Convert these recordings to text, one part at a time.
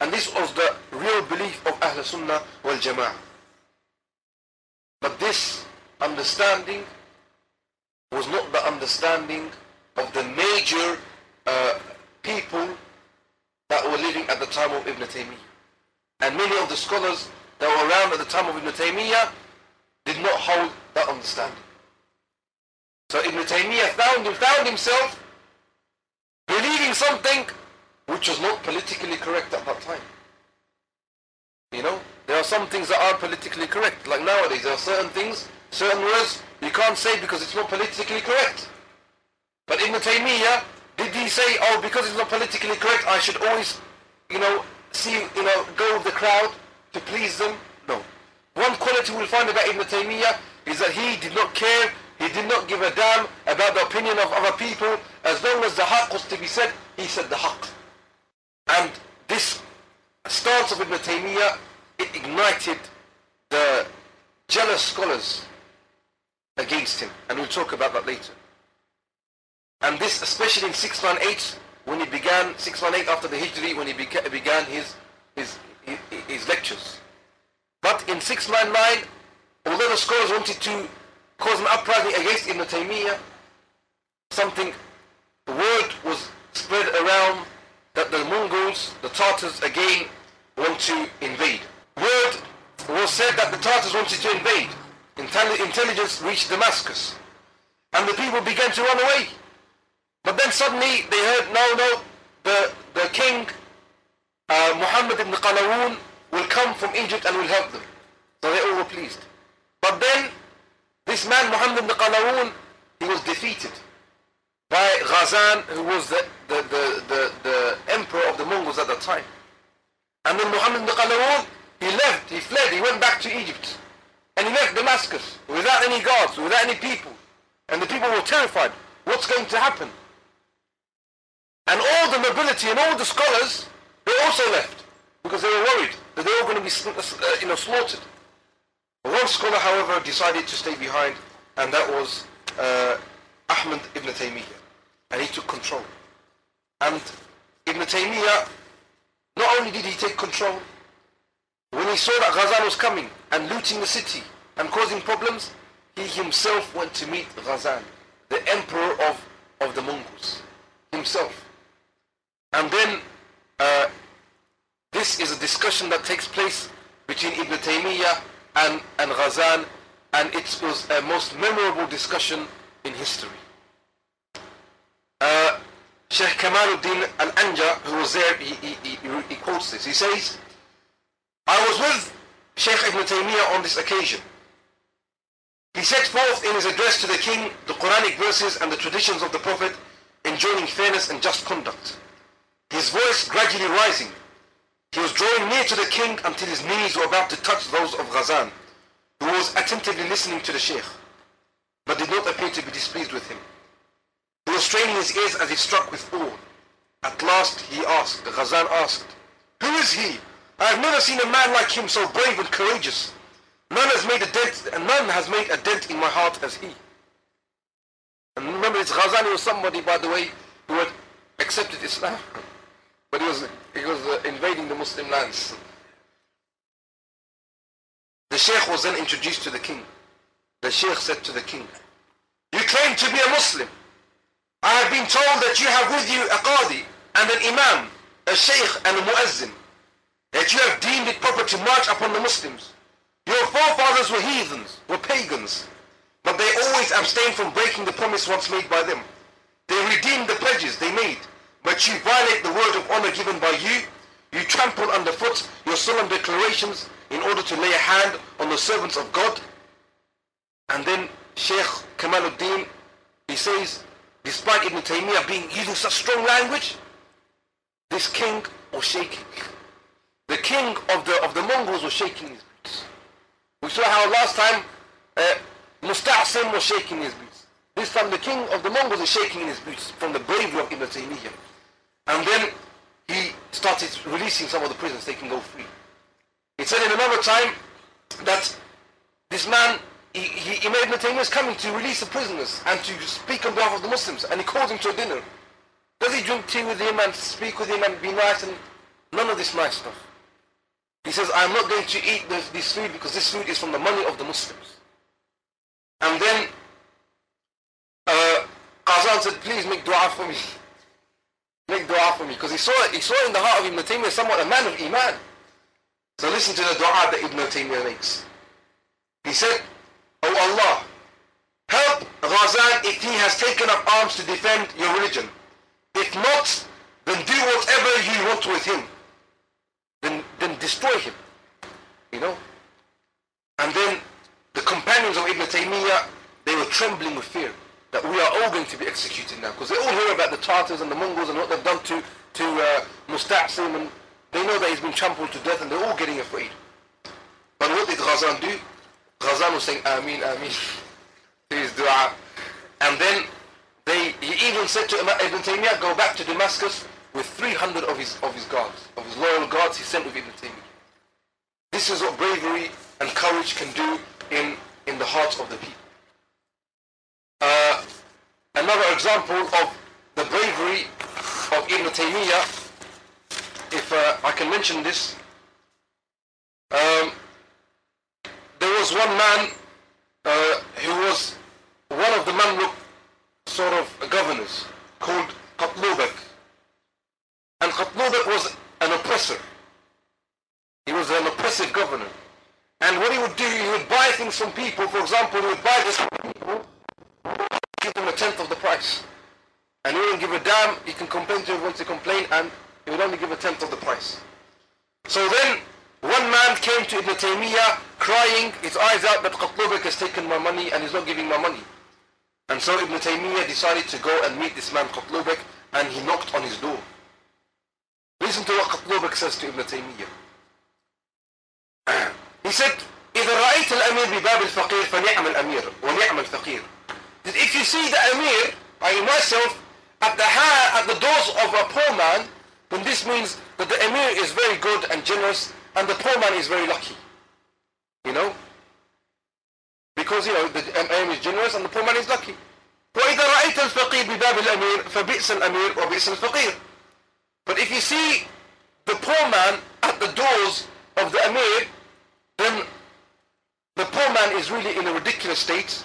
And this was the real belief of Ahl Sunnah wal Jama'ah. But this understanding was not the understanding of the major people that were living at the time of Ibn Taymiyyah. And many of the scholars that were around at the time of Ibn Taymiyyah did not hold that understanding. So Ibn Taymiyyah found himself believing something which was not politically correct at that time. You know, there are some things that are politically correct. Like nowadays, there are certain things, certain words you can't say because it's not politically correct. But Ibn Taymiyyah, did he say, oh, because it's not politically correct, I should always, go with the crowd to please them? No. One quality we'll find about Ibn Taymiyyah is that he did not care, he did not give a damn about the opinion of other people. As long as the haqq was to be said, he said the haqq. And this stance of Ibn Taymiyyah, it ignited the jealous scholars against him. And we'll talk about that later. And this especially in 618, when he began, 618 after the Hijri, when he began his lectures. But in 699, although the scholars wanted to cause an uprising against Ibn Taymiyyah, the word was spread around that the Mongols, the Tartars again, want to invade. Word was said that the Tartars wanted to invade. Intelligence reached Damascus. And the people began to run away. But then suddenly they heard, no, the king, Muhammad ibn Qalawun, will come from Egypt and will help them. So they all were pleased. But then, this man, Muhammad ibn Qalawun, he was defeated by Ghazan, who was the emperor of the Mongols at that time. And then Muhammad ibn Qalawun, he fled, he went back to Egypt. And he left Damascus without any guards, without any people. And the people were terrified. What's going to happen? And all the nobility and all the scholars, they also left because they were worried that they were going to be slaughtered. One scholar, however, decided to stay behind, and that was Ahmad ibn Taymiyyah. And he took control. And Ibn Taymiyyah, not only did he take control, when he saw that Ghazan was coming and looting the city and causing problems, he himself went to meet Ghazan, the emperor of the Mongols, himself. And then this is a discussion that takes place between Ibn Taymiyyah and Ghazan, and it was a most memorable discussion in history. Sheikh Kamaluddin al-Anja, who was there, he quotes this. He says, I was with Sheikh Ibn Taymiyyah on this occasion. He set forth in his address to the king the Quranic verses and the traditions of the Prophet enjoining fairness and just conduct. His voice gradually rising, he was drawing near to the king until his knees were about to touch those of Ghazan, who was attentively listening to the Sheikh, but did not appear to be displeased with him. He was straining his ears as if struck with awe. At last Ghazan asked, who is he? I have never seen a man like him so brave and courageous. None has made a dent in my heart as he. And remember, this Ghazali was somebody, by the way, who had accepted Islam, but he was invading the Muslim lands. The Sheikh was then introduced to the king. The Sheikh said to the king, you claim to be a Muslim. I have been told that you have with you a Qadi and an Imam, a Sheikh and a Muazzin, that you have deemed it proper to march upon the Muslims. Your forefathers were heathens, were pagans, but they always abstained from breaking the promise once made by them. They redeemed the pledges they made, but you violate the word of honor given by you. You trample underfoot your solemn declarations in order to lay a hand on the servants of God. And then Sheikh Kamaluddin, he says, despite Ibn Taymiyyah using such strong language, this king was shaking. The king of the Mongols was shaking his boots. We saw how last time Musta'sim was shaking his boots. This time the king of the Mongols is shaking his boots from the bravery of Ibn Taymiyyah. And then he started releasing some of the prisoners, they can go free. He said in another time that this man, Ibn Taymiyyah is coming to release the prisoners and to speak on behalf of the Muslims, and he calls him to a dinner. Does he drink tea with him and speak with him and be nice? And None of this nice stuff. He says, I'm not going to eat this food because this food is from the money of the Muslims. And then Qazan said, please make dua for me. Make dua for me. Because he saw in the heart of Ibn Taymiyyah somewhat a man of Iman. So listen to the dua that Ibn Taymiyyah makes. He said, Oh Allah, help Ghazan if he has taken up arms to defend your religion. If not, then do whatever you want with him. Then destroy him. You know? And then the companions of Ibn Taymiyyah, they were trembling with fear that we are all going to be executed now. Because they all hear about the Tartars and the Mongols and what they've done to Musta'sim, and they know that he's been trampled to death and they're all getting afraid. But what did Ghazan do? Ghazan was saying, Ameen, Ameen, to his dua. And then he even said to Ibn Taymiyyah, go back to Damascus with 300 of his guards, of his loyal guards he sent with Ibn Taymiyyah. This is what bravery and courage can do in the hearts of the people. Another example of the bravery of Ibn Taymiyyah, if I can mention this, there was one man who was one of the Mamluk sort of governors called Qatlubak. And Qatlubak was an oppressor. He was an oppressive governor. And what he would do, he would buy things from people. For example, he would buy this from people, give them a tenth of the price. And he wouldn't give a damn. He can complain to everyone to complain, and he would only give a tenth of the price. So then, one man came to Ibn Taymiyyah crying his eyes out that Qatlubak has taken my money and he's not giving my money. And so Ibn Taymiyyah decided to go and meet this man Qatlubak, and he knocked on his door. Listen to what Qatlubak says to Ibn Taymiyyah. He said, إِذَا رَأَيْتَ الْأَمِيرِ بِبَابِ الْفَقِيرِ فَنِعْمَ الْأَمِيرِ وَنِعْمَ الْفَقِيرِ. That if you see the Amir, I myself, at the doors of a poor man, then this means that the Amir is very good and generous, and the poor man is very lucky. You know? Because, you know, the Amir is generous and the poor man is lucky. وَإِذَا رَأَيْتَ الْفَقِيرِ بِبَابِ الْأَمِيرِ فَبِئْسَ الْأَمِيرِ وَبِئْسَ الْفَقِيرِ. But if you see the poor man at the doors of the Amir, then the poor man is really in a ridiculous state,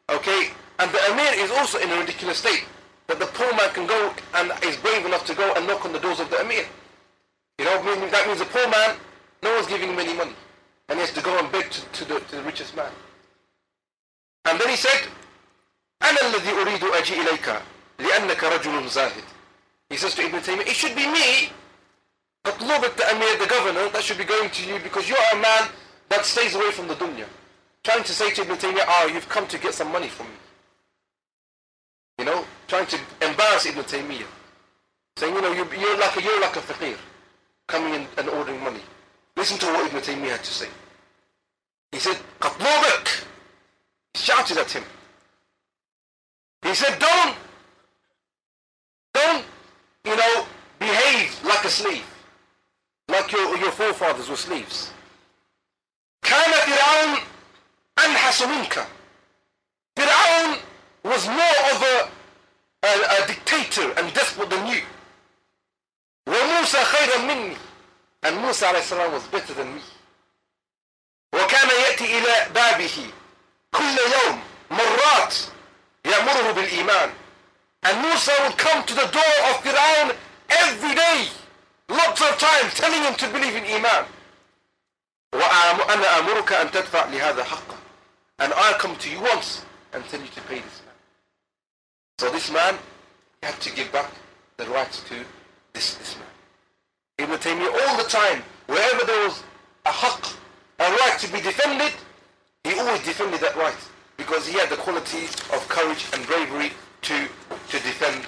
okay? And the Amir is also in a ridiculous state, that the poor man can go and is brave enough to go and knock on the doors of the Amir. You know, that means the poor man, no one's giving him any money, and he has to go and beg to the richest man. And then he said, أَنَا الَّذِي أُرِيدُ أَجِي إِلَيْكَ لِأَنَّكَ رَجُلٌ زَاهِدٌ. He says to Ibn Taymiyyah, it should be me, Qatlubak the Amir, the governor, that should be going to you, because you're a man that stays away from the dunya. Trying to say to Ibn Taymiyyah, you've come to get some money from me. You know, trying to embarrass Ibn Taymiyyah. Saying, you know, you're like a faqir, coming in and ordering money. Listen to what Ibn Taymiyyah had to say. He said, Qatlubak! He shouted at him. He said, don't, you know, behave like a slave. Like your forefathers were slaves. كان فرعون أنحس منك. Fir'aun was more of a dictator and despot than you. وموسى خيرا مني. And Musa عليه السلام was better than me. وكان يأتي إلى بابه كل يوم مرات يأمره بالإيمان. And Musa would come to the door of Fir'aun every day, lots of times, telling him to believe in Iman. وأنا أمرك أن تدفع لهذا حقه. And I'll come to you once and tell you to pay this man. So this man had to give back the rights to this man. Ibn Taymiyyah, all the time, wherever there was a haqq, a right to be defended, he always defended that right, because he had the quality of courage and bravery to defend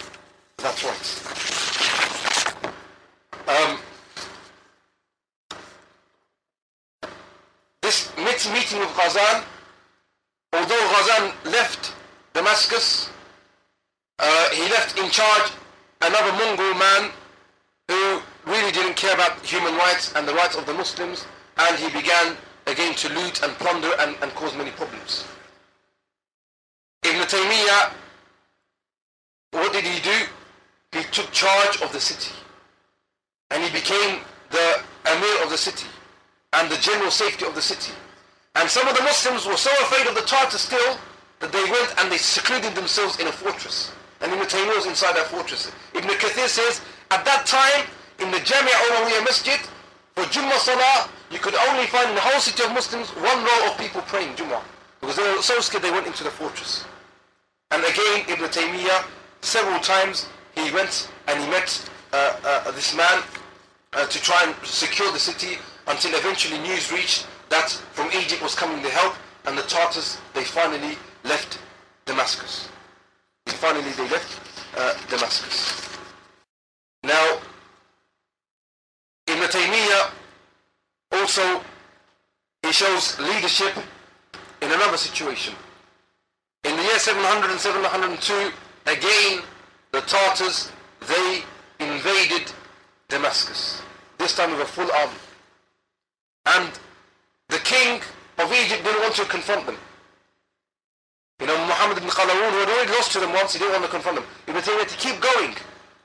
that right. This next meeting with Ghazan, although Ghazan left Damascus, he left in charge another Mongol man who really didn't care about human rights and the rights of the Muslims, and he began again to loot and plunder and cause many problems. Ibn Taymiyyah, what did he do? He took charge of the city, and he became the Amir of the city and the general safety of the city. And some of the Muslims were so afraid of the Tartars still that they went and they secluded themselves in a fortress. And Ibn Taymiyyah was inside that fortress. Ibn Kathir says, at that time, in the Jami' Umayyah Masjid, for Jummah Salah, you could only find in the whole city of Muslims one row of people praying Jummah. Because they were so scared they went into the fortress. And again, Ibn Taymiyyah, several times, he went and he met this man to try and secure the city, until eventually news reached that from Egypt was coming the help, and the Tartars, they finally left Damascus. Finally they left Damascus. Now, Ibn Taymiyyah also, he shows leadership in another situation. In the year 700 and 702, again, the Tartars, they invaded Damascus, this time with a full army. And the king of Egypt didn't want to confront them. You know, Muhammad ibn Qalawun, who had already lost to them once, he didn't want to confront them. Ibn Taymiyyah to keep going,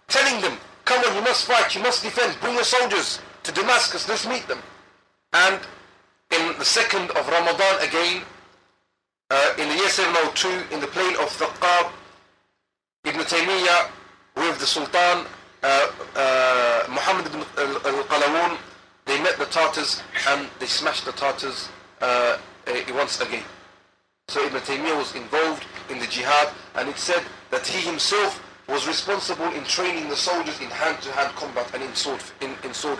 telling them, come on, you must fight, you must defend, bring your soldiers to Damascus, let's meet them. And in the 2nd of Ramadan again, in the year 702, in the plain of Thaqab, Ibn Taymiyyah with the Sultan, Muhammad ibn Qalawun, they met the Tartars and they smashed the Tartars once again. So Ibn Taymiyyah was involved in the jihad, and it said that he himself was responsible in training the soldiers in hand-to-hand combat and in sword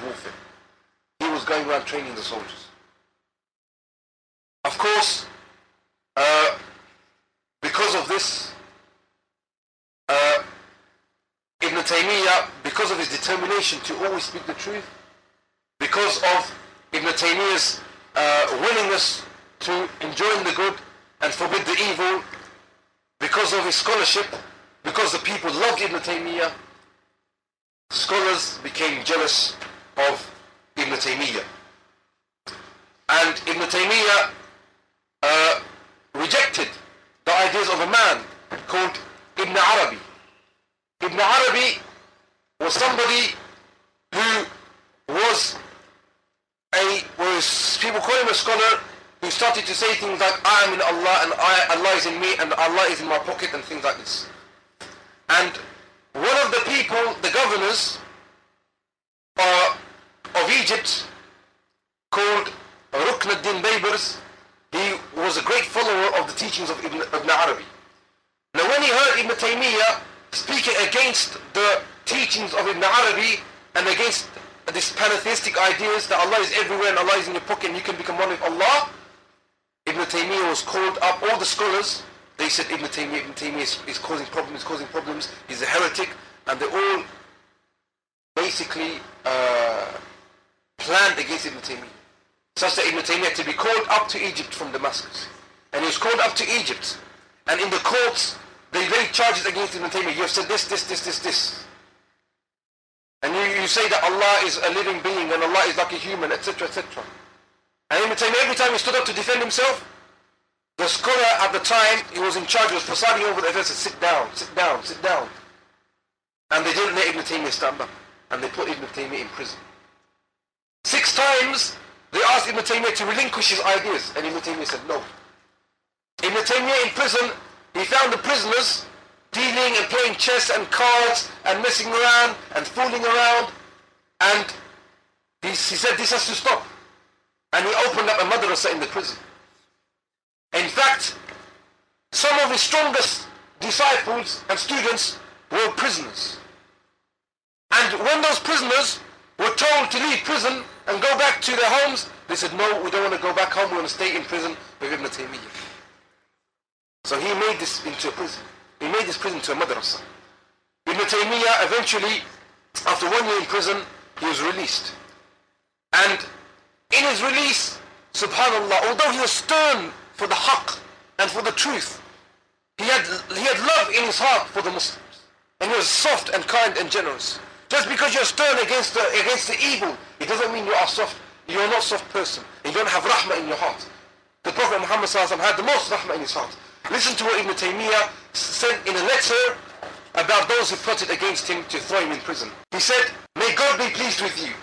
warfare. He was going around training the soldiers. Of course, because of this, Ibn Taymiyyah, because of his determination to always speak the truth, because of Ibn Taymiyyah's willingness to enjoin the good and forbid the evil, because of his scholarship, because the people loved Ibn Taymiyyah, scholars became jealous of Ibn Taymiyyah. And Ibn Taymiyyah rejected the ideas of a man called Ibn Arabi. Ibn Arabi was somebody who was people call him a scholar, who started to say things like, I am in Allah and Allah is in me and Allah is in my pocket and things like this. And one of the people, the governors of Egypt, called Rukn ad-Din Baybars, he was a great follower of the teachings of Ibn Arabi. Now when he heard Ibn Taymiyyah speaking against the teachings of Ibn Arabi and against these pantheistic ideas that Allah is everywhere and Allah is in your pocket and you can become one with Allah, Ibn Taymiyyah was called up. All the scholars, they said Ibn Taymiyyah is causing problems, he's a heretic, and they all basically planned against Ibn Taymiyyah, such that Ibn Taymiyyah had to be called up to Egypt from Damascus. And he was called up to Egypt, and in the courts they laid charges against Ibn Taymiyyah. You have said this. And you say that Allah is a living being and Allah is like a human, etc., etc. And Ibn Taymiyyah, every time he stood up to defend himself, the scholar at the time, he was in charge, was presiding over the affairs, said, sit down. And they didn't let Ibn Taymiyyah stand up. And they put Ibn Taymiyyah in prison. 6 times, they asked Ibn Taymiyyah to relinquish his ideas, and Ibn Taymiyyah said no. Ibn Taymiyyah in prison, he found the prisoners dealing and playing chess and cards and messing around and fooling around, and he said this has to stop. And he opened up a madrasa in the prison. In fact, some of his strongest disciples and students were prisoners. And when those prisoners were told to leave prison and go back to their homes, they said, no, we don't want to go back home, we want to stay in prison with Ibn Taymiyyah. So he made this into a prison. He made this prison to a madrasa. Ibn Taymiyyah eventually, after 1 year in prison, he was released. And in his release, subhanallah, although he was stern for the haqq and for the truth, he had love in his heart for the Muslims. And he was soft and kind and generous. Just because you're stern against the evil, it doesn't mean you are soft. You're not a soft person. You don't have rahmah in your heart. The Prophet Muhammad had the most rahmah in his heart. Listen to what Ibn Taymiyyah said in a letter about those who plotted against him to throw him in prison. He said, may God be pleased with you.